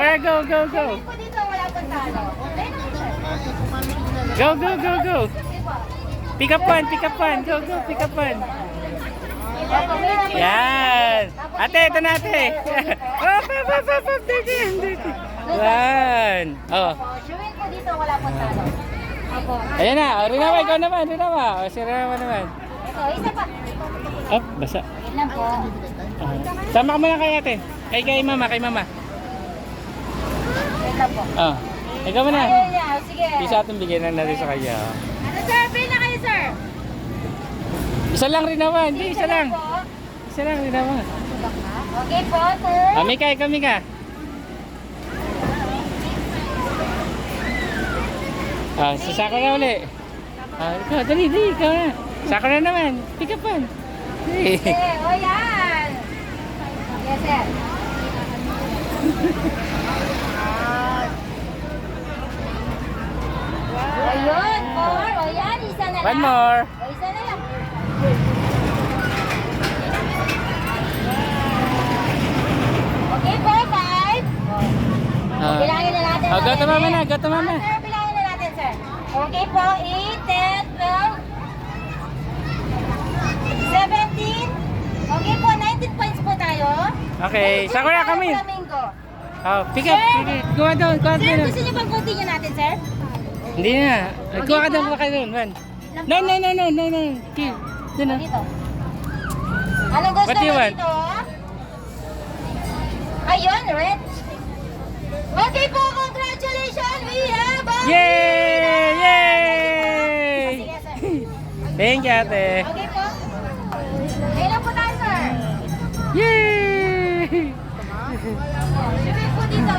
Sakura, go, go, go. Sabihin po dito, wala pang talo. Okay na, sir. Go, go, go, go. Pick up one, pick up one. Go, go, pick up one. Yan. Ate, ito na ate. Up. Dito. Yan. Oh. Sabihin po dito, wala pang talo. Opo. Ayan na. O, Rinawa, ikaw naman. Rinawa. O, si Rinawa naman. Ito, isa pa. Oh, basa. Yun lang po. Sama ka muna kay ate. Kay mama, kay mama. Yun lang po. Oh. Ikaw muna. Ayun niya, sige. Isa atong bigyan na natin sa kanya. Ano sir, pin na kayo sir? Isa lang Rinawa. Hindi, isa lang. Po. Isa lang Rinawa. Okay po, sir. Mika, ikaw Mika. Si Sakura uli. Ikaw, dali, ikaw na. Sakura naman. Pick up one. Hey. Okay, o yan. Yes, sir. Ayun, four. O yan, isa na lang. One more. O isa na lang. Okay po, five. Bilangin na natin. Go to mama na, go to mama. Sir, bilangin na natin, sir. Okay po, 8, 10, 12, 17. Okay po, 19 points po tayo. Okay, Sakura, kami. Flamingo. Pick up. Kuha doon, kuha Sir, doon. gusto niyo bang continue natin, sir? Hindi na. Kuha ka doon, kuha ka doon. One. No. Kill. Doon na. Dito. Anong gusto What do you mo want? dito? Ayun, red. Okay po, congratulations! We have a... Yay! Sige, sir. Thank you, ate. Okay po. Kailan po tayo, sir? Yay! Sabihin po dito.